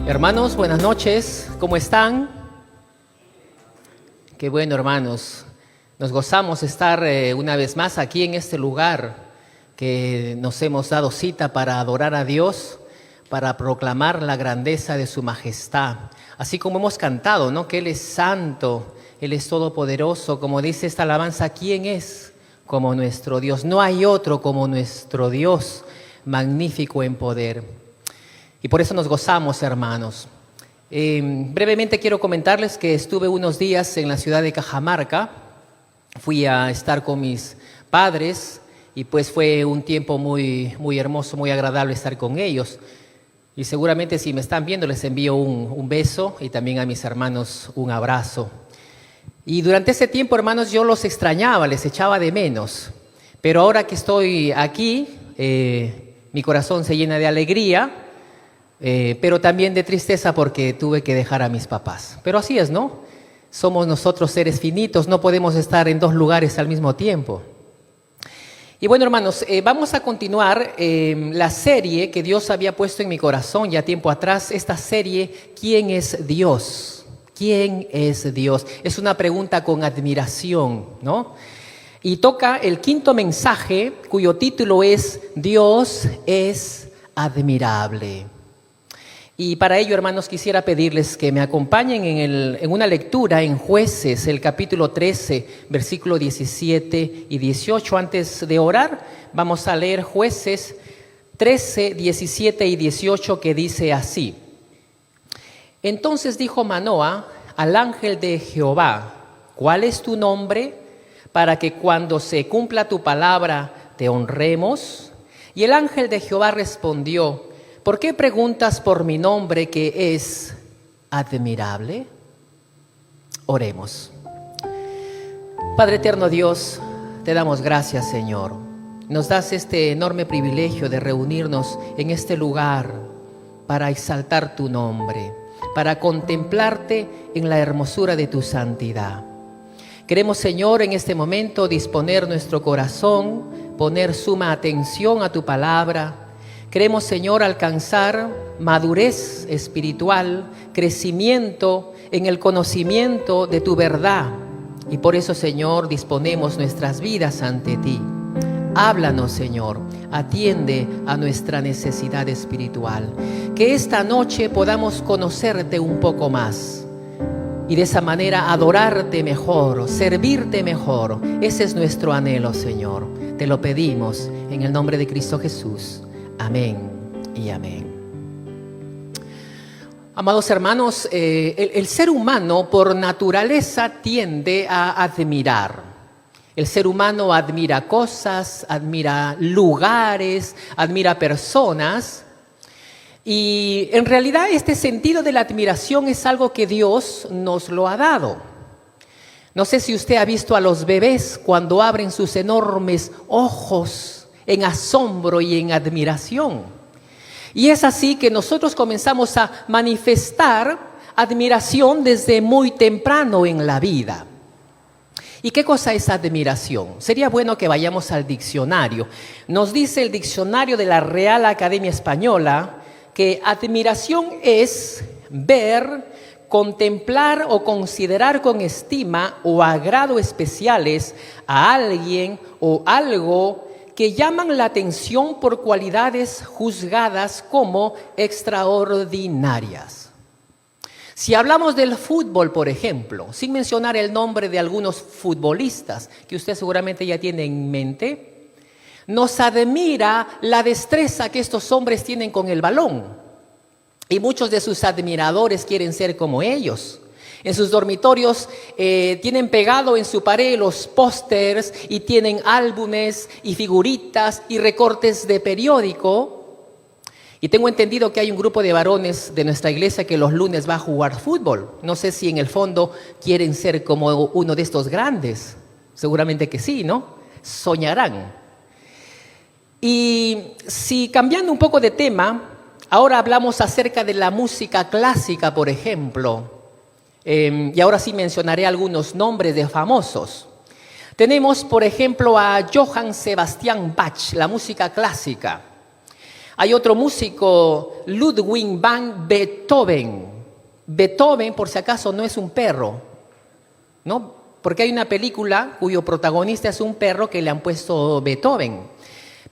Hermanos, buenas noches, ¿cómo están? Qué bueno, hermanos. Nos gozamos estar una vez más aquí en este lugar que nos hemos dado cita para adorar a Dios, para proclamar la grandeza de su majestad. Así como hemos cantado, ¿no? Que Él es santo, Él es todopoderoso. Como dice esta alabanza, ¿quién es como nuestro Dios? No hay otro como nuestro Dios, magnífico en poder. Y por eso nos gozamos, hermanos. Brevemente quiero comentarles que estuve unos días en la ciudad de Cajamarca. Fui a estar con mis padres y pues fue un tiempo muy hermoso, muy agradable estar con ellos. Y seguramente si me están viendo les envío un beso y también a mis hermanos un abrazo. Y durante ese tiempo, hermanos, yo los extrañaba, les echaba de menos. Pero ahora que estoy aquí, mi corazón se llena de alegría. Pero también de tristeza porque tuve que dejar a mis papás. Pero así es, ¿no? Somos nosotros seres finitos, no podemos estar en dos lugares al mismo tiempo. Y bueno, hermanos, vamos a continuar la serie que Dios había puesto en mi corazón ya tiempo atrás. Esta serie, ¿quién es Dios? ¿Quién es Dios? Es una pregunta con admiración, ¿no? Y toca el quinto mensaje, cuyo título es Dios es admirable. Y para ello, hermanos, quisiera pedirles que me acompañen en una lectura en Jueces, el capítulo 13, versículo 17 y 18. Antes de orar, vamos a leer Jueces 13, 17 y 18, que dice así. Entonces dijo Manoa al ángel de Jehová, ¿cuál es tu nombre? Para que cuando se cumpla tu palabra te honremos. Y el ángel de Jehová respondió, ¿por qué preguntas por mi nombre que es admirable? Oremos. Padre eterno Dios, te damos gracias, Señor. Nos das este enorme privilegio de reunirnos en este lugar para exaltar tu nombre, para contemplarte en la hermosura de tu santidad. Queremos, Señor, en este momento disponer nuestro corazón, poner suma atención a tu palabra. Queremos, Señor, alcanzar madurez espiritual, crecimiento en el conocimiento de tu verdad. Y por eso, Señor, disponemos nuestras vidas ante ti. Háblanos, Señor, atiende a nuestra necesidad espiritual. Que esta noche podamos conocerte un poco más y de esa manera adorarte mejor, servirte mejor. Ese es nuestro anhelo, Señor. Te lo pedimos en el nombre de Cristo Jesús. Amén y amén. Amados hermanos, el ser humano por naturaleza tiende a admirar. El ser humano admira cosas, admira lugares, admira personas. Y en realidad este sentido de la admiración es algo que Dios nos lo ha dado. No sé si usted ha visto a los bebés cuando abren sus enormes ojos en asombro y en admiración. Y es así que nosotros comenzamos a manifestar admiración desde muy temprano en la vida. ¿Y qué cosa es admiración? Sería bueno que vayamos al diccionario. Nos dice el diccionario de la Real Academia Española que admiración es ver, contemplar o considerar con estima o agrado especiales a alguien o algo que llaman la atención por cualidades juzgadas como extraordinarias. Si hablamos del fútbol, por ejemplo, sin mencionar el nombre de algunos futbolistas que usted seguramente ya tiene en mente, nos admira la destreza que estos hombres tienen con el balón. Y muchos de sus admiradores quieren ser como ellos. En sus dormitorios tienen pegado en su pared los pósters y tienen álbumes y figuritas y recortes de periódico. Y tengo entendido que hay un grupo de varones de nuestra iglesia que los lunes va a jugar fútbol. No sé si en el fondo quieren ser como uno de estos grandes. Seguramente que sí, ¿no? Soñarán. Y si cambiando un poco de tema, ahora hablamos acerca de la música clásica, por ejemplo. Y ahora sí mencionaré algunos nombres de famosos. Tenemos, por ejemplo, a Johann Sebastian Bach, la música clásica. Hay otro músico, Ludwig van Beethoven. Beethoven, por si acaso, no es un perro, ¿no? Porque hay una película cuyo protagonista es un perro que le han puesto Beethoven.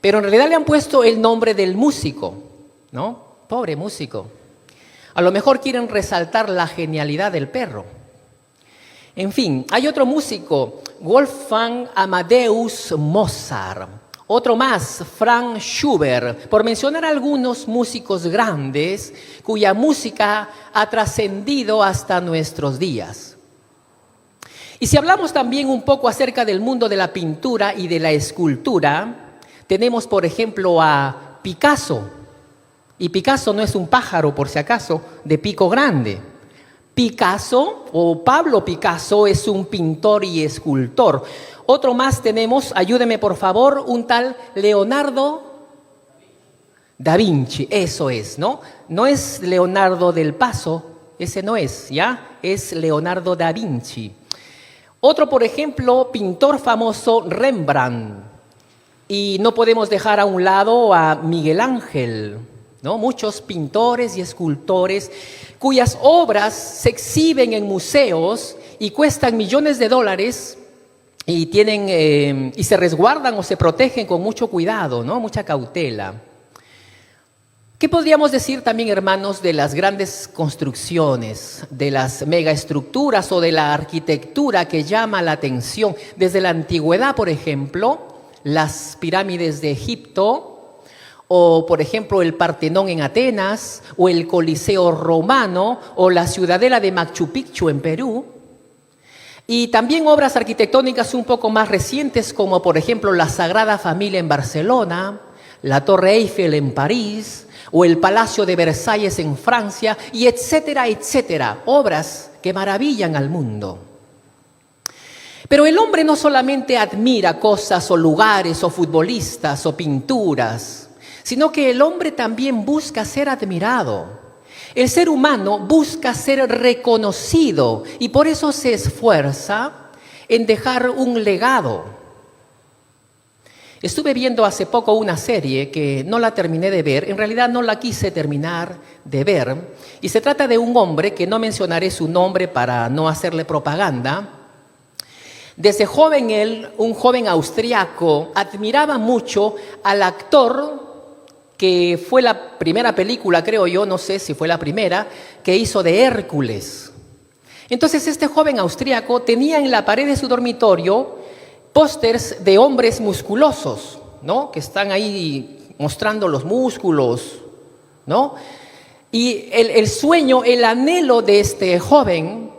Pero en realidad le han puesto el nombre del músico, ¿no? Pobre músico. A lo mejor quieren resaltar la genialidad del perro. En fin, hay otro músico, Wolfgang Amadeus Mozart. Otro más, Franz Schubert, por mencionar algunos músicos grandes cuya música ha trascendido hasta nuestros días. Y si hablamos también un poco acerca del mundo de la pintura y de la escultura, tenemos por ejemplo a Picasso. Y Picasso no es un pájaro, por si acaso, de pico grande. Picasso o Pablo Picasso es un pintor y escultor. Otro más tenemos, ayúdeme por favor, un tal Leonardo da Vinci. Eso es, ¿no? No es Leonardo del Paso, ese no es, ¿ya? Es Leonardo da Vinci. Otro, por ejemplo, pintor famoso, Rembrandt. Y no podemos dejar a un lado a Miguel Ángel, ¿no? Muchos pintores y escultores cuyas obras se exhiben en museos y cuestan millones de dólares y y se resguardan o se protegen con mucho cuidado, ¿no? Mucha cautela. ¿Qué podríamos decir también, hermanos, de las grandes construcciones, de las megaestructuras o de la arquitectura que llama la atención? Desde la antigüedad, por ejemplo, las pirámides de Egipto, o por ejemplo el Partenón en Atenas, o el Coliseo romano, o la ciudadela de Machu Picchu en Perú. Y también obras arquitectónicas un poco más recientes, como por ejemplo la Sagrada Familia en Barcelona, la Torre Eiffel en París, o el Palacio de Versalles en Francia, y etcétera, etcétera. Obras que maravillan al mundo. Pero el hombre no solamente admira cosas o lugares o futbolistas o pinturas, sino que el hombre también busca ser admirado. El ser humano busca ser reconocido y por eso se esfuerza en dejar un legado. Estuve viendo hace poco una serie que no la terminé de ver, en realidad no la quise terminar de ver, y se trata de un hombre que no mencionaré su nombre para no hacerle propaganda. Desde joven él, un joven austriaco, admiraba mucho al actor que fue la primera película, creo yo, no sé si fue la primera, que hizo de Hércules. Entonces este joven austríaco tenía en la pared de su dormitorio pósters de hombres musculosos, ¿no? Que están ahí mostrando los músculos, ¿no? Y el sueño, el anhelo de este joven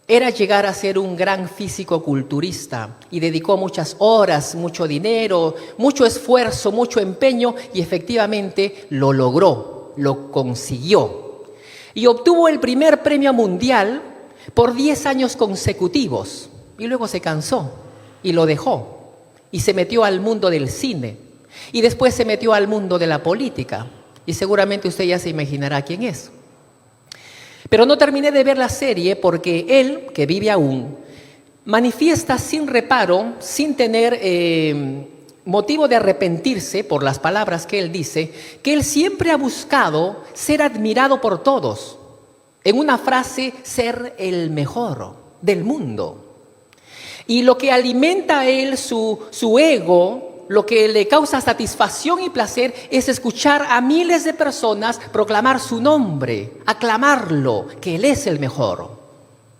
era llegar a ser un gran físico-culturista y dedicó muchas horas, mucho dinero, mucho esfuerzo, mucho empeño y efectivamente lo logró, lo consiguió. Y obtuvo el primer premio mundial por 10 años consecutivos y luego se cansó y lo dejó y se metió al mundo del cine y después se metió al mundo de la política y seguramente usted ya se imaginará quién es. Pero no terminé de ver la serie porque él, que vive aún, manifiesta sin reparo, sin tener motivo de arrepentirse por las palabras que él dice, que él siempre ha buscado ser admirado por todos. En una frase, ser el mejor del mundo. Y lo que alimenta a él su ego, lo que le causa satisfacción y placer es escuchar a miles de personas proclamar su nombre, aclamarlo, que él es el mejor.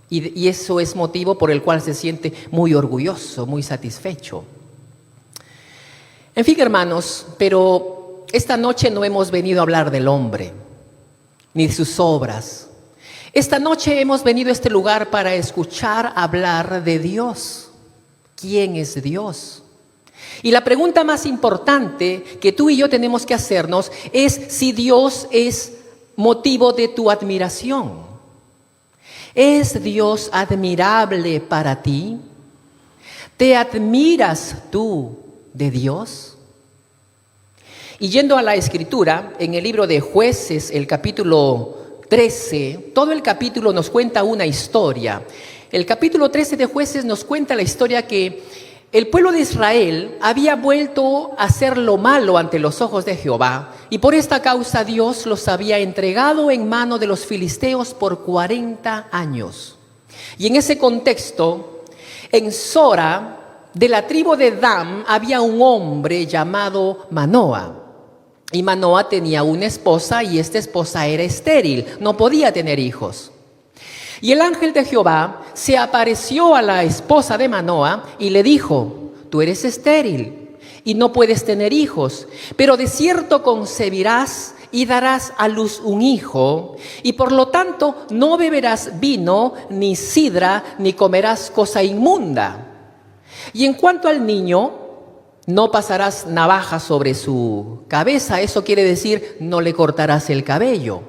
Y eso es motivo por el cual se siente muy orgulloso, muy satisfecho. En fin, hermanos, pero esta noche no hemos venido a hablar del hombre, ni de sus obras. Esta noche hemos venido a este lugar para escuchar hablar de Dios. ¿Quién es Dios? Y la pregunta más importante que tú y yo tenemos que hacernos es si Dios es motivo de tu admiración. ¿Es Dios admirable para ti? ¿Te admiras tú de Dios? Y yendo a la Escritura, en el libro de Jueces, el capítulo 13, todo el capítulo nos cuenta una historia. El capítulo 13 de Jueces nos cuenta la historia que el pueblo de Israel había vuelto a hacer lo malo ante los ojos de Jehová, y por esta causa Dios los había entregado en mano de los filisteos por 40 años. Y en ese contexto, en Sora, de la tribu de Dan, había un hombre llamado Manoa. Y Manoa tenía una esposa, y esta esposa era estéril, no podía tener hijos. Y el ángel de Jehová se apareció a la esposa de Manoa y le dijo: tú eres estéril y no puedes tener hijos, pero de cierto concebirás y darás a luz un hijo, y por lo tanto no beberás vino, ni sidra, ni comerás cosa inmunda. Y en cuanto al niño, no pasarás navaja sobre su cabeza, eso quiere decir no le cortarás el cabello,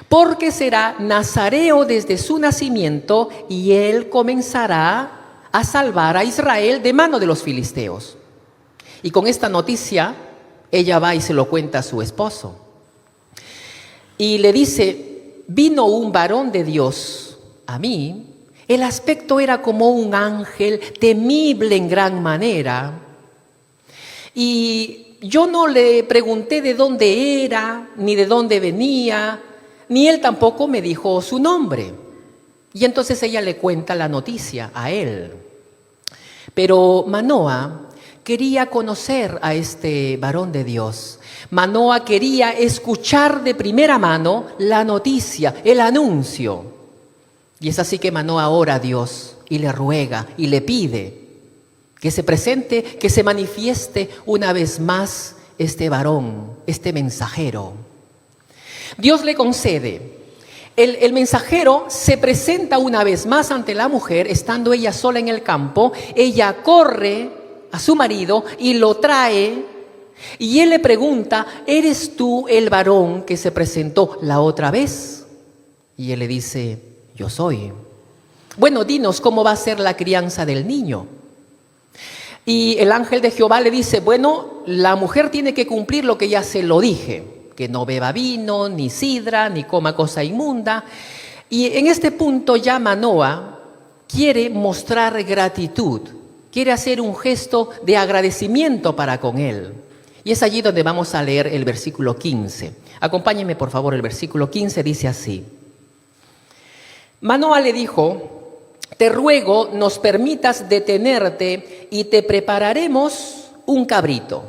porque será nazareo desde su nacimiento, y él comenzará a salvar a Israel de mano de los filisteos. Y con esta noticia, ella va y se lo cuenta a su esposo. Y le dice: vino un varón de Dios a mí. El aspecto era como un ángel, temible en gran manera. Y yo no le pregunté de dónde era, ni de dónde venía, ni él tampoco me dijo su nombre. Y entonces ella le cuenta la noticia a él. Pero Manoa quería conocer a este varón de Dios. Manoa quería escuchar de primera mano la noticia, el anuncio. Y es así que Manoa ora a Dios y le ruega y le pide que se presente, que se manifieste una vez más este varón, este mensajero. Dios le concede. El mensajero se presenta una vez más ante la mujer, estando ella sola en el campo. Ella corre a su marido y lo trae, y él le pregunta: ¿eres tú el varón que se presentó la otra vez? Y él le dice: yo soy. Bueno, dinos cómo va a ser la crianza del niño. Y el ángel de Jehová le dice: bueno, la mujer tiene que cumplir lo que ya se lo dije, que no beba vino, ni sidra, ni coma cosa inmunda. Y en este punto ya Manoa quiere mostrar gratitud, quiere hacer un gesto de agradecimiento para con él. Y es allí donde vamos a leer el versículo 15. Acompáñenme por favor, el versículo 15 dice así: Manoa le dijo: te ruego nos permitas detenerte y te prepararemos un cabrito.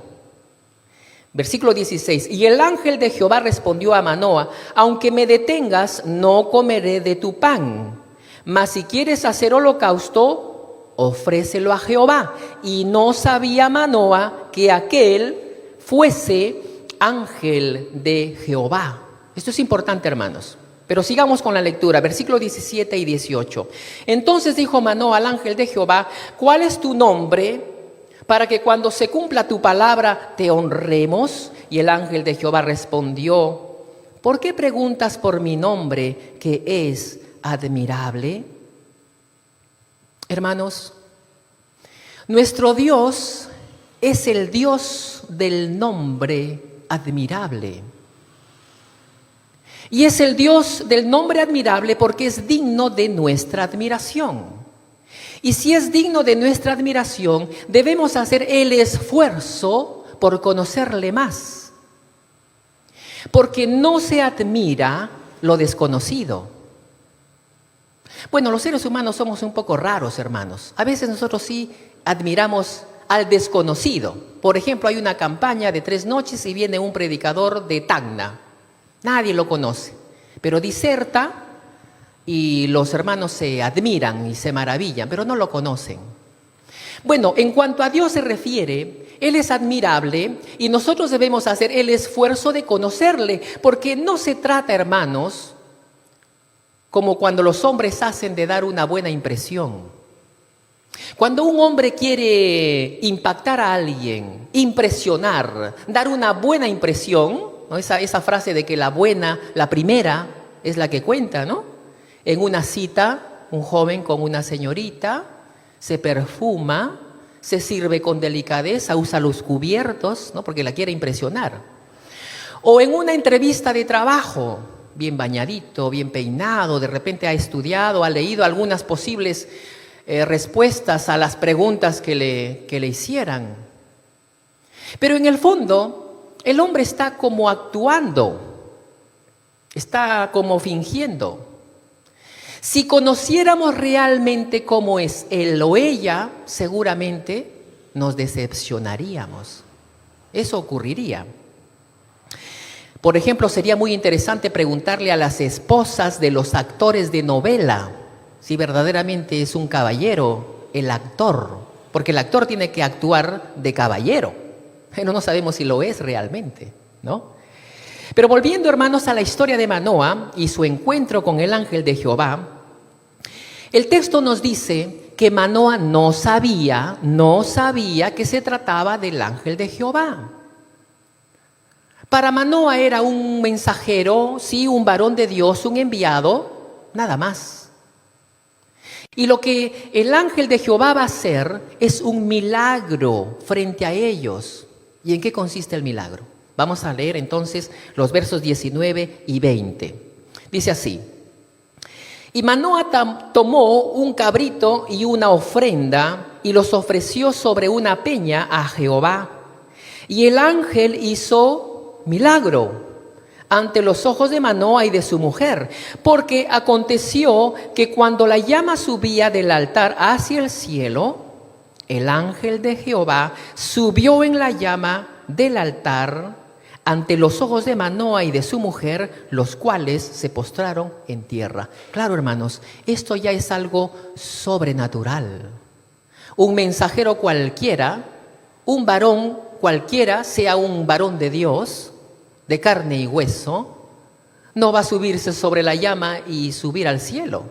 Versículo 16. Y el ángel de Jehová respondió a Manoa: aunque me detengas, no comeré de tu pan. Mas si quieres hacer holocausto, ofrécelo a Jehová. Y no sabía Manoa que aquel fuese ángel de Jehová. Esto es importante, hermanos. Pero sigamos con la lectura, versículos 17 y 18. Entonces dijo Manoa al ángel de Jehová: ¿cuál es tu nombre, para que cuando se cumpla tu palabra te honremos? Y el ángel de Jehová respondió: ¿por qué preguntas por mi nombre, que es admirable? Hermanos, nuestro Dios es el Dios del nombre admirable. Y es el Dios del nombre admirable porque es digno de nuestra admiración. Y si es digno de nuestra admiración, debemos hacer el esfuerzo por conocerle más. Porque no se admira lo desconocido. Bueno, los seres humanos somos un poco raros, hermanos. A veces nosotros sí admiramos al desconocido. Por ejemplo, hay una campaña de 3 noches y viene un predicador de Tacna. Nadie lo conoce, pero diserta y los hermanos se admiran y se maravillan, pero no lo conocen. Bueno, en cuanto a Dios se refiere, Él es admirable y nosotros debemos hacer el esfuerzo de conocerle, porque no se trata, hermanos, como cuando los hombres hacen de dar una buena impresión. Cuando un hombre quiere impactar a alguien, impresionar, dar una buena impresión, ¿no? Esa frase de que la primera es la que cuenta, ¿no? En una cita, un joven con una señorita se perfuma, se sirve con delicadeza, usa los cubiertos, ¿no? Porque la quiere impresionar. O en una entrevista de trabajo, bien bañadito, bien peinado, de repente ha estudiado, ha leído algunas posibles respuestas a las preguntas que le hicieran. Pero en el fondo, el hombre está como actuando, está como fingiendo. Si conociéramos realmente cómo es él o ella, seguramente nos decepcionaríamos. Eso ocurriría. Por ejemplo, sería muy interesante preguntarle a las esposas de los actores de novela si verdaderamente es un caballero el actor, porque el actor tiene que actuar de caballero, pero no sabemos si lo es realmente, ¿no? Pero volviendo, hermanos, a la historia de Manoa y su encuentro con el ángel de Jehová, el texto nos dice que Manoa no sabía que se trataba del ángel de Jehová. Para Manoa era un mensajero, sí, un varón de Dios, un enviado, nada más. Y lo que el ángel de Jehová va a hacer es un milagro frente a ellos. ¿Y en qué consiste el milagro? Vamos a leer entonces los versos 19 y 20. Dice así: y Manoa tomó un cabrito y una ofrenda y los ofreció sobre una peña a Jehová. Y el ángel hizo milagro ante los ojos de Manoa y de su mujer, porque aconteció que cuando la llama subía del altar hacia el cielo, el ángel de Jehová subió en la llama del altar ante los ojos de Manoa y de su mujer, los cuales se postraron en tierra. Claro, hermanos, esto ya es algo sobrenatural. Un mensajero cualquiera, un varón cualquiera, sea un varón de Dios, de carne y hueso, no va a subirse sobre la llama y subir al cielo.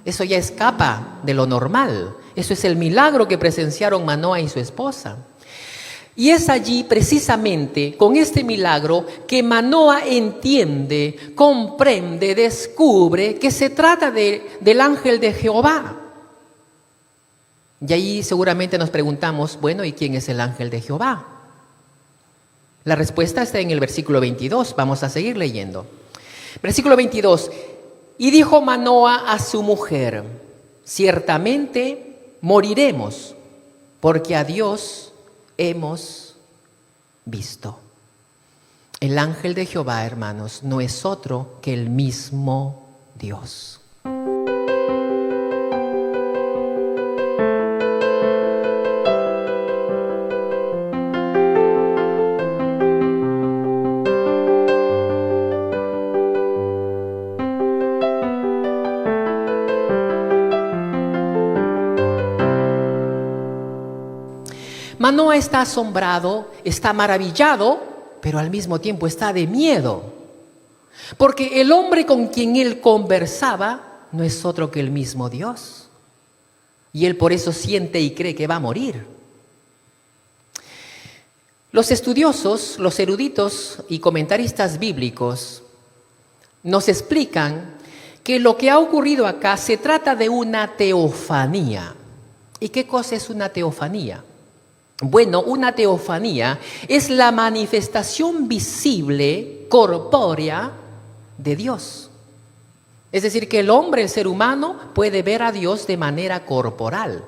Eso ya escapa de lo normal. Eso es el milagro que presenciaron Manoa y su esposa. Y es allí precisamente con este milagro que Manoa entiende, comprende, descubre que se trata del ángel de Jehová. Y ahí seguramente nos preguntamos, bueno, ¿y quién es el ángel de Jehová? La respuesta está en el versículo 22, vamos a seguir leyendo. Versículo 22, y dijo Manoa a su mujer, ciertamente moriremos, porque a Dios hemos visto. El ángel de Jehová, hermanos, no es otro que el mismo Dios. Manoa está asombrado, está maravillado, pero al mismo tiempo está de miedo. Porque el hombre con quien él conversaba no es otro que el mismo Dios. Y él por eso siente y cree que va a morir. Los estudiosos, los eruditos y comentaristas bíblicos nos explican que lo que ha ocurrido acá se trata de una teofanía. ¿Y qué cosa es una teofanía? Bueno, una teofanía es la manifestación visible, corpórea, de Dios. Es decir, que el hombre, el ser humano, puede ver a Dios de manera corporal.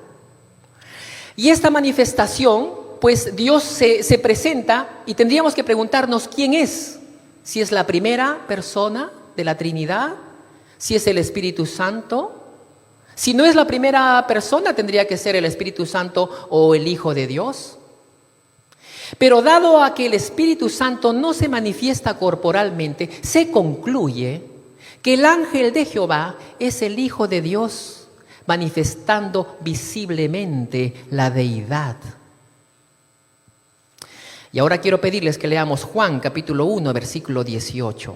Y esta manifestación, pues Dios se presenta y tendríamos que preguntarnos quién es. Si es la primera persona de la Trinidad, si es el Espíritu Santo. Si no es la primera persona, tendría que ser el Espíritu Santo o el Hijo de Dios. Pero dado a que el Espíritu Santo no se manifiesta corporalmente, se concluye que el ángel de Jehová es el Hijo de Dios, manifestando visiblemente la deidad. Y ahora quiero pedirles que leamos Juan capítulo 1, versículo 18.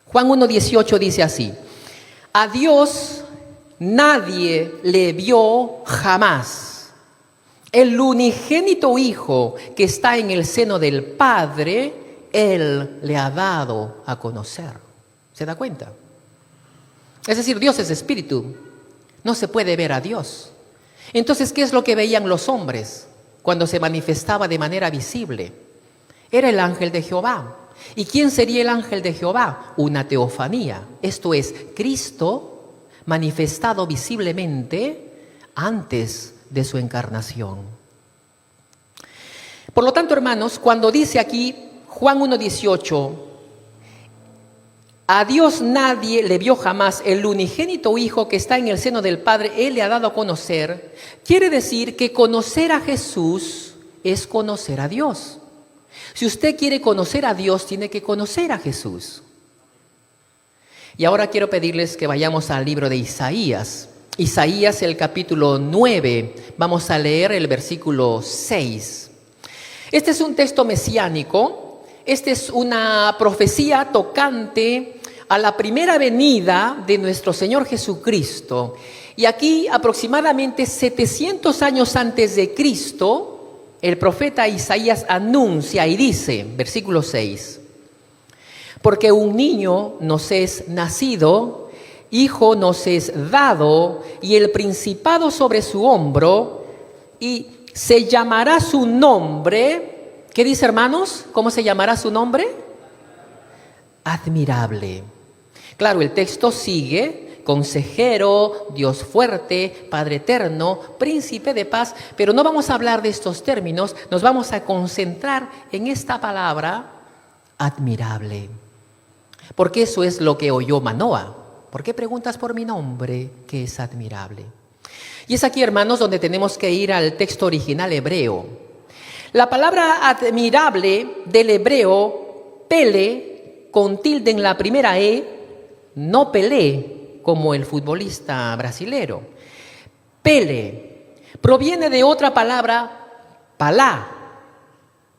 Juan 1, 18 dice así: a Dios nadie le vio jamás. El unigénito Hijo que está en el seno del Padre, Él le ha dado a conocer. ¿Se da cuenta? Es decir, Dios es espíritu. No se puede ver a Dios. Entonces, ¿qué es lo que veían los hombres cuando se manifestaba de manera visible? Era el ángel de Jehová. ¿Y quién sería el ángel de Jehová? Una teofanía. Esto es, Cristo manifestado visiblemente antes de su encarnación. Por lo tanto, hermanos, cuando dice aquí Juan 1:18, a Dios nadie le vio jamás, el unigénito Hijo que está en el seno del Padre, Él le ha dado a conocer, quiere decir que conocer a Jesús es conocer a Dios. Si usted quiere conocer a Dios, tiene que conocer a Jesús. Y ahora quiero pedirles que vayamos al libro de Isaías. Isaías, el capítulo 9, vamos a leer el versículo 6. Este es un texto mesiánico, esta es una profecía tocante a la primera venida de nuestro Señor Jesucristo. Y aquí, aproximadamente 700 años antes de Cristo, el profeta Isaías anuncia y dice, versículo 6, porque un niño nos es nacido, hijo nos es dado, y el principado sobre su hombro, y se llamará su nombre. ¿Qué dice, hermanos? ¿Cómo se llamará su nombre? Admirable. Claro, el texto sigue: Consejero, Dios fuerte, Padre eterno, Príncipe de paz. Pero no vamos a hablar de estos términos, nos vamos a concentrar en esta palabra, admirable. Porque eso es lo que oyó Manoah. ¿Por qué preguntas por mi nombre, que es admirable? Y es aquí, hermanos, donde tenemos que ir al texto original hebreo. La palabra admirable del hebreo, pele, con tilde en la primera E, no pelé, como el futbolista brasilero. Pele proviene de otra palabra, palá.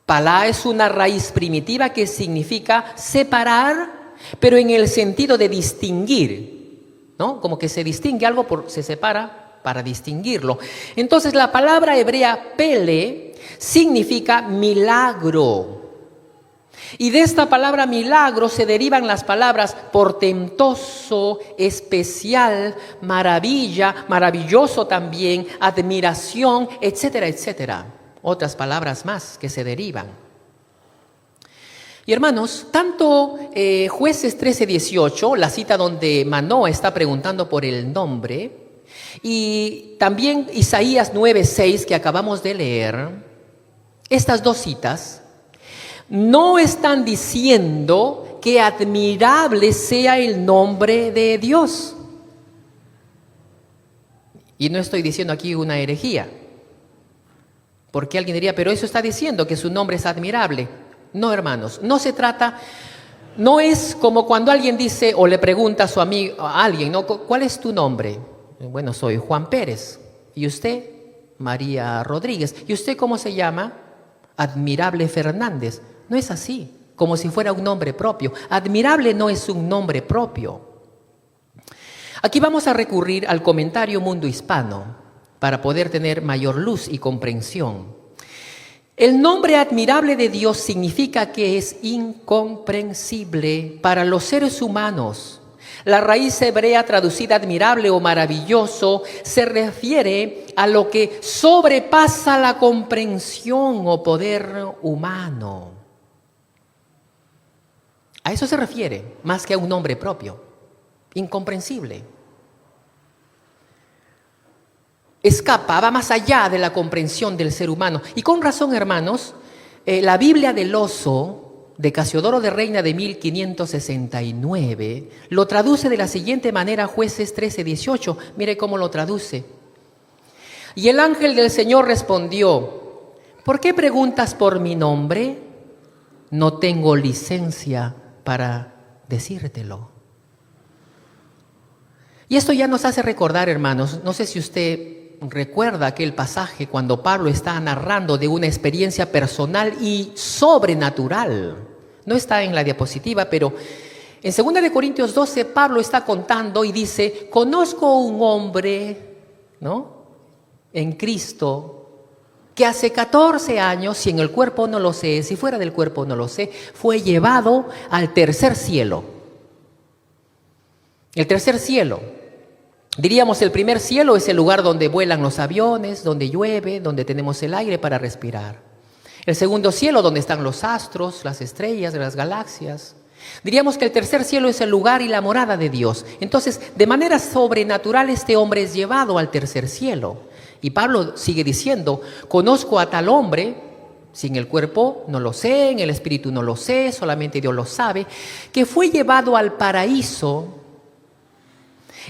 Palá es una raíz primitiva que significa separar, pero en el sentido de distinguir, ¿no? Como que se distingue algo, se separa para distinguirlo. Entonces la palabra hebrea pele significa milagro. Y de esta palabra milagro se derivan las palabras portentoso, especial, maravilla, maravilloso también, admiración, etcétera, etcétera. Otras palabras más que se derivan. Y hermanos, tanto Jueces 13:18, la cita donde Manoah está preguntando por el nombre, y también Isaías 9:6 que acabamos de leer, estas dos citas no están diciendo que admirable sea el nombre de Dios. Y no estoy diciendo aquí una herejía. Porque alguien diría, pero eso está diciendo que su nombre es admirable. No, hermanos, no se trata, no es como cuando alguien dice o le pregunta a su amigo, a alguien, ¿no? ¿Cuál es tu nombre? Bueno, soy Juan Pérez. ¿Y usted? María Rodríguez. ¿Y usted cómo se llama? Admirable Fernández. No es así, como si fuera un nombre propio. Admirable no es un nombre propio. Aquí vamos a recurrir al comentario Mundo Hispano para poder tener mayor luz y comprensión. El nombre admirable de Dios significa que es incomprensible para los seres humanos. La raíz hebrea traducida admirable o maravilloso se refiere a lo que sobrepasa la comprensión o poder humano. A eso se refiere, más que a un nombre propio, incomprensible. Va más allá de la comprensión del ser humano. Y con razón, hermanos, la Biblia del Oso, de Casiodoro de Reina de 1569, lo traduce de la siguiente manera, Jueces 13:18. Mire cómo lo traduce. Y el ángel del Señor respondió, ¿por qué preguntas por mi nombre? No tengo licencia para decírtelo. Y esto ya nos hace recordar, hermanos, no sé si usted recuerda aquel pasaje cuando Pablo está narrando de una experiencia personal y sobrenatural. No está en la diapositiva, pero en 2 Corintios 12 Pablo está contando y dice, conozco un hombre, ¿no?, en Cristo, que hace 14 años, si en el cuerpo no lo sé, si fuera del cuerpo no lo sé, fue llevado al tercer cielo. El tercer cielo. Diríamos, el primer cielo es el lugar donde vuelan los aviones, donde llueve, donde tenemos el aire para respirar. El segundo cielo, donde están los astros, las estrellas, las galaxias. Diríamos que el tercer cielo es el lugar y la morada de Dios. Entonces, de manera sobrenatural, este hombre es llevado al tercer cielo. Y Pablo sigue diciendo, conozco a tal hombre, sin el cuerpo no lo sé, en el espíritu no lo sé, solamente Dios lo sabe, que fue llevado al paraíso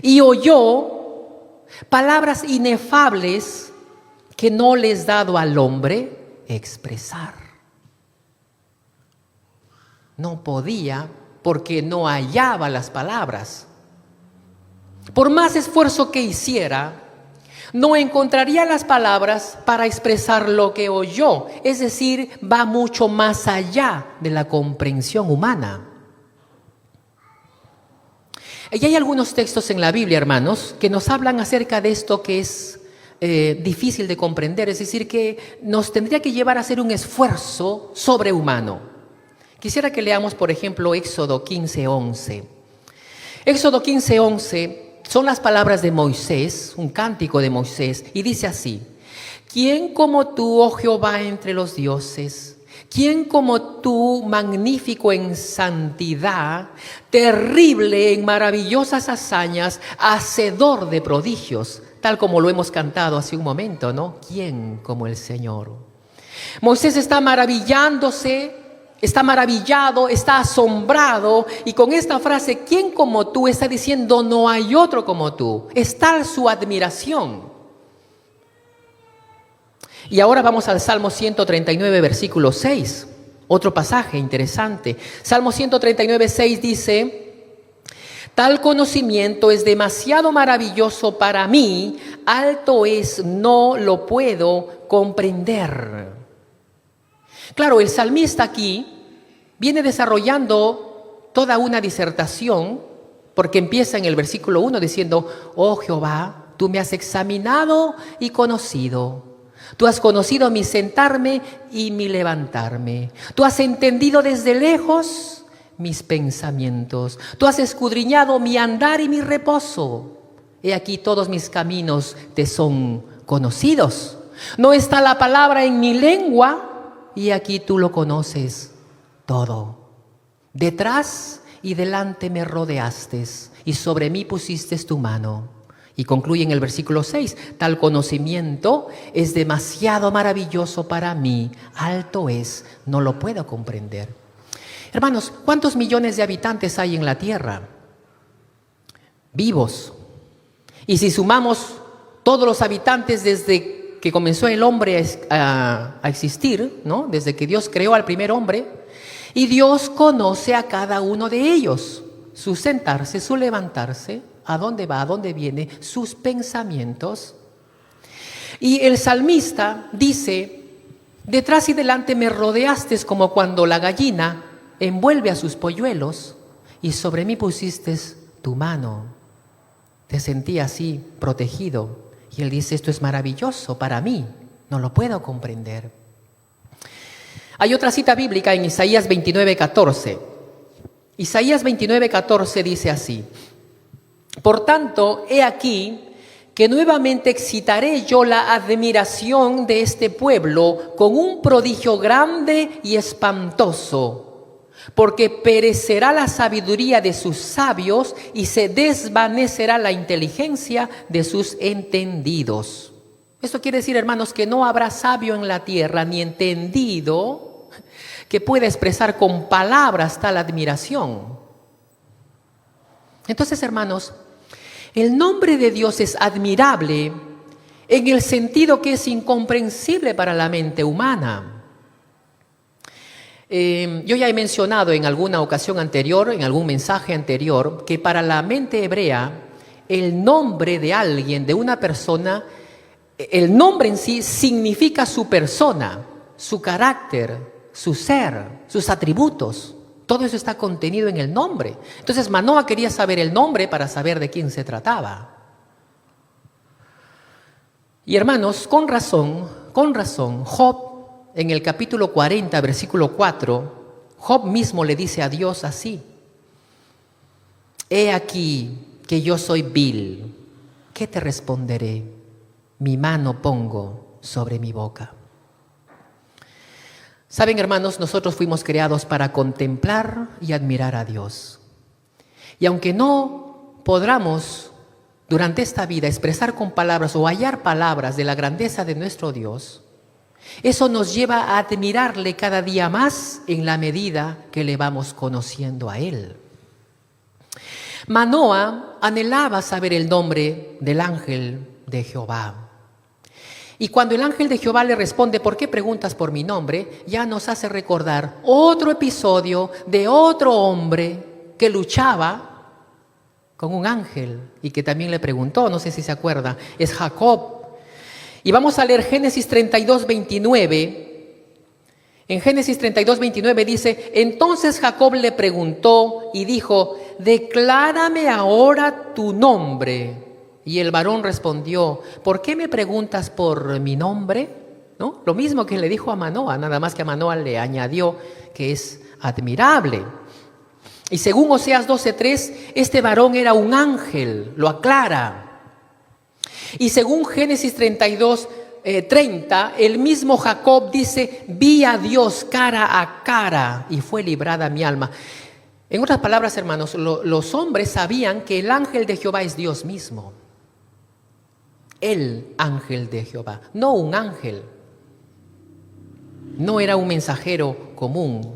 y oyó palabras inefables que no le es dado al hombre expresar. No podía porque no hallaba las palabras. Por más esfuerzo que hiciera, no encontraría las palabras para expresar lo que oyó. Es decir, va mucho más allá de la comprensión humana. Y hay algunos textos en la Biblia, hermanos, que nos hablan acerca de esto que es difícil de comprender, es decir, que nos tendría que llevar a hacer un esfuerzo sobrehumano. Quisiera que leamos, por ejemplo, Éxodo 15:11. Éxodo 15:11 son las palabras de Moisés, un cántico de Moisés, y dice así: ¿Quién como tú, oh Jehová, entre los dioses? ¿Quién como tú, magnífico en santidad, terrible en maravillosas hazañas, hacedor de prodigios? Tal como lo hemos cantado hace un momento, ¿no? ¿Quién como el Señor? Moisés está maravillándose, está maravillado, está asombrado, y con esta frase, ¿quién como tú?, está diciendo, no hay otro como tú. Es tal su admiración. Y ahora vamos al Salmo 139, versículo 6. Otro pasaje interesante. Salmo 139, 6 dice: tal conocimiento es demasiado maravilloso para mí, alto es, no lo puedo comprender. Claro, el salmista aquí viene desarrollando toda una disertación, porque empieza en el versículo 1 diciendo: oh Jehová, tú me has examinado y conocido. Tú has conocido mi sentarme y mi levantarme. Tú has entendido desde lejos mis pensamientos. Tú has escudriñado mi andar y mi reposo. He aquí todos mis caminos te son conocidos. No está la palabra en mi lengua, y aquí tú lo conoces todo. Detrás y delante me rodeaste, y sobre mí pusiste tu mano. Y concluye en el versículo 6, tal conocimiento es demasiado maravilloso para mí, alto es, no lo puedo comprender. Hermanos, ¿cuántos millones de habitantes hay en la tierra? Vivos. Y si sumamos todos los habitantes desde que comenzó el hombre a existir, ¿no? Desde que Dios creó al primer hombre, y Dios conoce a cada uno de ellos, su sentarse, su levantarse, a dónde va, a dónde viene, sus pensamientos. Y el salmista dice: detrás y delante me rodeaste como cuando la gallina envuelve a sus polluelos, y sobre mí pusiste tu mano. Te sentí así, protegido. Y él dice: esto es maravilloso para mí, no lo puedo comprender. Hay otra cita bíblica en Isaías 29:14. Isaías 29:14 dice así: por tanto, he aquí que nuevamente excitaré yo la admiración de este pueblo con un prodigio grande y espantoso, porque perecerá la sabiduría de sus sabios y se desvanecerá la inteligencia de sus entendidos. Esto quiere decir, hermanos, que no habrá sabio en la tierra ni entendido que pueda expresar con palabras tal admiración. Entonces, hermanos, el nombre de Dios es admirable en el sentido que es incomprensible para la mente humana. Yo ya he mencionado en alguna ocasión anterior, en algún mensaje anterior, que para la mente hebrea, el nombre de alguien, de una persona, el nombre en sí significa su persona, su carácter, su ser, sus atributos. Todo eso está contenido en el nombre. Entonces Manoah quería saber el nombre para saber de quién se trataba. Y hermanos, con razón, Job, en el capítulo 40, versículo 4, Job mismo le dice a Dios así: he aquí que yo soy vil, ¿qué te responderé? Mi mano pongo sobre mi boca. Saben, hermanos, nosotros fuimos creados para contemplar y admirar a Dios. Y aunque no podamos durante esta vida expresar con palabras o hallar palabras de la grandeza de nuestro Dios, eso nos lleva a admirarle cada día más en la medida que le vamos conociendo a Él. Manoah anhelaba saber el nombre del ángel de Jehová. Y cuando el ángel de Jehová le responde, ¿por qué preguntas por mi nombre?, ya nos hace recordar otro episodio de otro hombre que luchaba con un ángel y que también le preguntó, no sé si se acuerda, es Jacob. Y vamos a leer Génesis 32, 29. En Génesis 32, 29 dice, entonces Jacob le preguntó y dijo, declárame ahora tu nombre. Y el varón respondió, ¿por qué me preguntas por mi nombre? ¿No? Lo mismo que le dijo a Manoah, nada más que a Manoah le añadió que es admirable. Y según Oseas 12:3, este varón era un ángel, lo aclara. Y según Génesis 32:30, el mismo Jacob dice, vi a Dios cara a cara y fue librada mi alma. En otras palabras, hermanos, los hombres sabían que el ángel de Jehová es Dios mismo. El ángel de Jehová, no un ángel. No era un mensajero común,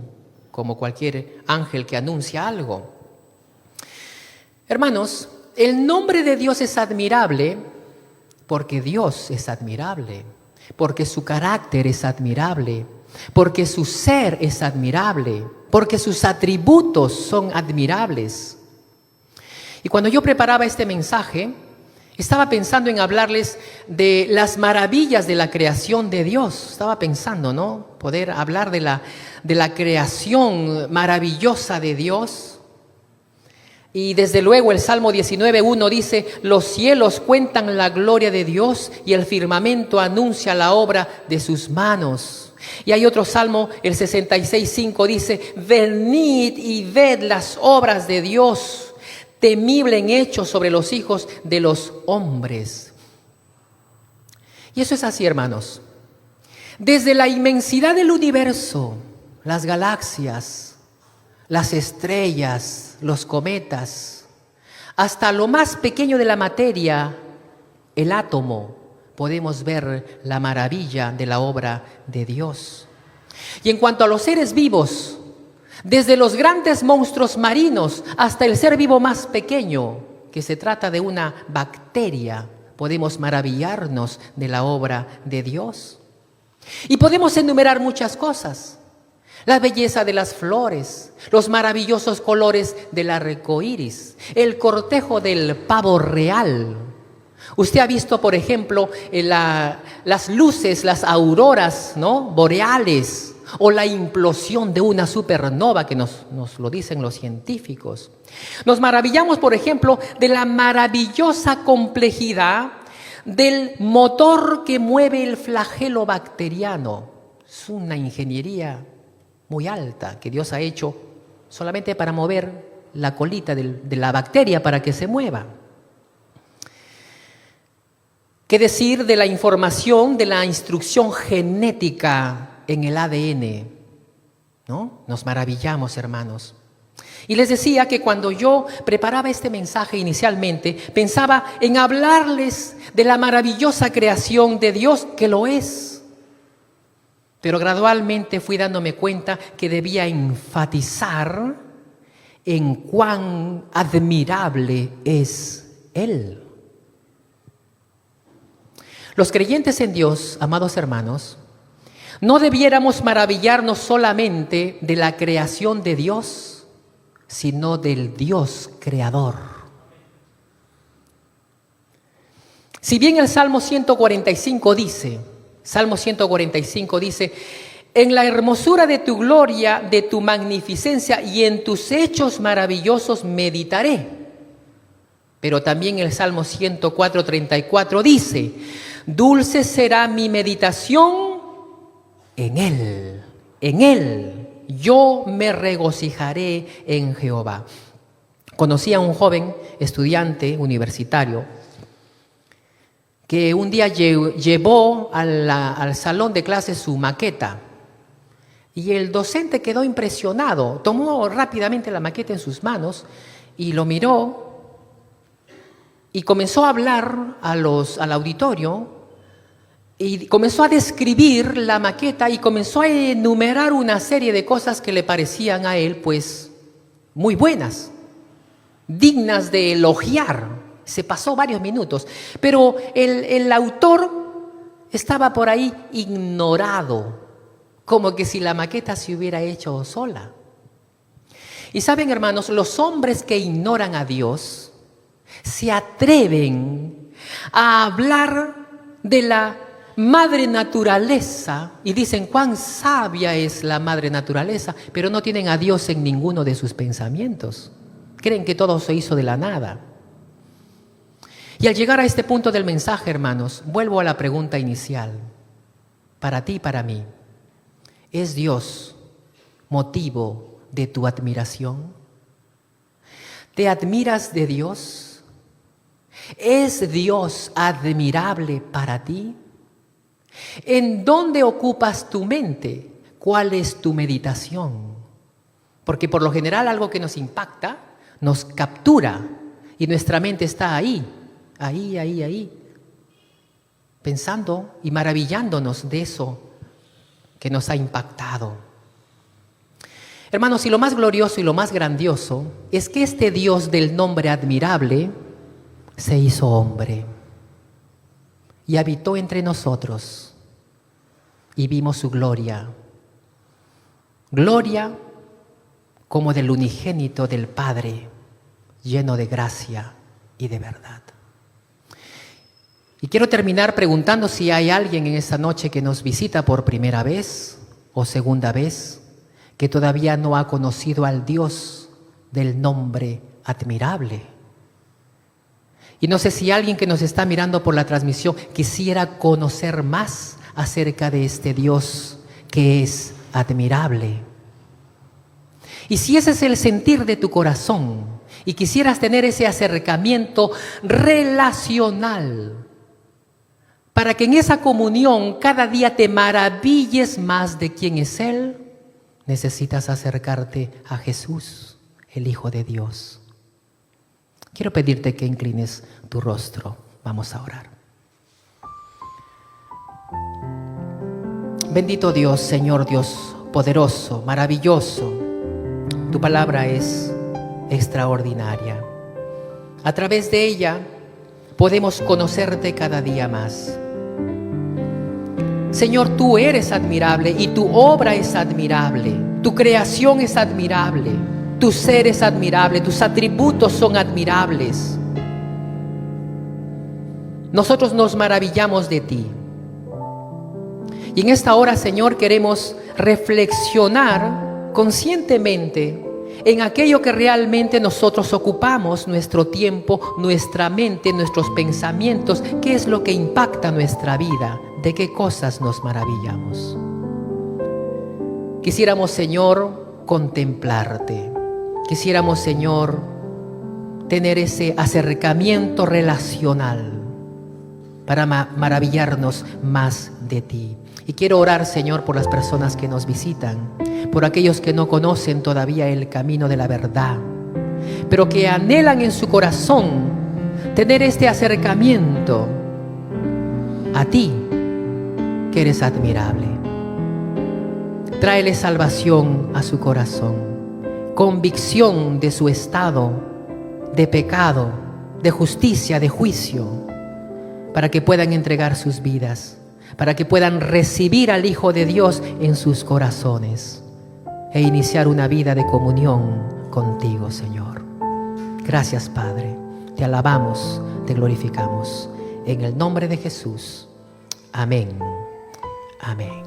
como cualquier ángel que anuncia algo. Hermanos, el nombre de Dios es admirable porque Dios es admirable, porque su carácter es admirable, porque su ser es admirable, porque sus atributos son admirables. Y cuando yo preparaba este mensaje, estaba pensando en hablarles de las maravillas de la creación de Dios. Estaba pensando, ¿no? Poder hablar de la creación maravillosa de Dios. Y desde luego el Salmo 19:1 dice, los cielos cuentan la gloria de Dios y el firmamento anuncia la obra de sus manos. Y hay otro salmo, el 66:5 dice, venid y ved las obras de Dios, temible en hechos sobre los hijos de los hombres. Y eso es así, hermanos. Desde la inmensidad del universo, las galaxias, las estrellas, los cometas, hasta lo más pequeño de la materia, el átomo, podemos ver la maravilla de la obra de Dios. Y en cuanto a los seres vivos, desde los grandes monstruos marinos hasta el ser vivo más pequeño, que se trata de una bacteria, podemos maravillarnos de la obra de Dios. Y podemos enumerar muchas cosas. La belleza de las flores, los maravillosos colores del arco iris, el cortejo del pavo real. Usted ha visto, por ejemplo, las luces, las auroras, ¿no?, boreales, o la implosión de una supernova, que nos lo dicen los científicos. Nos maravillamos, por ejemplo, de la maravillosa complejidad del motor que mueve el flagelo bacteriano. Es una ingeniería muy alta que Dios ha hecho solamente para mover la colita de la bacteria para que se mueva. ¿Qué decir de la información, de la instrucción genética en el ADN? ¿No? Nos maravillamos, hermanos. Y les decía que cuando yo preparaba este mensaje inicialmente, pensaba en hablarles de la maravillosa creación de Dios, que lo es. Pero gradualmente fui dándome cuenta que debía enfatizar en cuán admirable es Él. Los creyentes en Dios, amados hermanos, no debiéramos maravillarnos solamente de la creación de Dios, sino del Dios creador. Si bien el Salmo 145 dice, en la hermosura de tu gloria, de tu magnificencia y en tus hechos maravillosos meditaré. Pero también el Salmo 104:34 dice, dulce será mi meditación en Él yo me regocijaré en Jehová. Conocí a un joven estudiante universitario que un día llevó al salón de clases su maqueta Y el docente quedó impresionado, tomó rápidamente la maqueta en sus manos y lo miró y comenzó a hablar al auditorio y comenzó a describir la maqueta y comenzó a enumerar una serie de cosas que le parecían a él pues muy buenas, dignas de elogiar. Se pasó varios minutos, pero el autor estaba por ahí ignorado, como que si la maqueta se hubiera hecho sola. Y saben, hermanos, los hombres que ignoran a Dios se atreven a hablar de la madre naturaleza y dicen cuán sabia es la madre naturaleza, pero no tienen a Dios en ninguno de sus pensamientos. Creen que todo se hizo de la nada. Y al llegar a este punto del mensaje, hermanos, vuelvo a la pregunta inicial. Para ti y para mí, ¿es Dios motivo de tu admiración? ¿Te admiras de Dios? ¿Es Dios admirable para ti? ¿En dónde ocupas tu mente? ¿Cuál es tu meditación? Porque por lo general algo que nos impacta, nos captura y nuestra mente está ahí, pensando y maravillándonos de eso que nos ha impactado. Hermanos, y lo más glorioso y lo más grandioso es que este Dios del nombre admirable se hizo hombre y habitó entre nosotros y vimos su gloria. Gloria como del unigénito del Padre, lleno de gracia y de verdad. Y quiero terminar preguntando si hay alguien en esta noche que nos visita por primera vez o segunda vez, que todavía no ha conocido al Dios del nombre admirable. Y no sé si alguien que nos está mirando por la transmisión quisiera conocer más acerca de este Dios que es admirable. Y si ese es el sentir de tu corazón y quisieras tener ese acercamiento relacional, para que en esa comunión cada día te maravilles más de quién es Él, necesitas acercarte a Jesús, el Hijo de Dios. Quiero pedirte que inclines tu rostro. Vamos a orar. Bendito Dios, Señor Dios poderoso, maravilloso. Tu palabra es extraordinaria. A través de ella podemos conocerte cada día más. Señor, tú eres admirable y tu obra es admirable. Tu creación es admirable. Tu ser es admirable. Tus atributos son admirables. Nosotros nos maravillamos de ti. Y en esta hora, Señor, queremos reflexionar conscientemente en aquello que realmente nosotros ocupamos nuestro tiempo, nuestra mente, nuestros pensamientos. ¿Qué es lo que impacta nuestra vida? ¿De qué cosas nos maravillamos? Quisiéramos, Señor, contemplarte. Quisiéramos, Señor, tener ese acercamiento relacional para maravillarnos más de ti. Y quiero orar, Señor, por las personas que nos visitan, por aquellos que no conocen todavía el camino de la verdad, pero que anhelan en su corazón tener este acercamiento a ti, que eres admirable. Tráele salvación a su corazón, convicción de su estado de pecado, de justicia, de juicio, para que puedan entregar sus vidas, para que puedan recibir al Hijo de Dios en sus corazones e iniciar una vida de comunión contigo, Señor. Gracias, Padre. Te alabamos, te glorificamos. En el nombre de Jesús. Amén. Amén.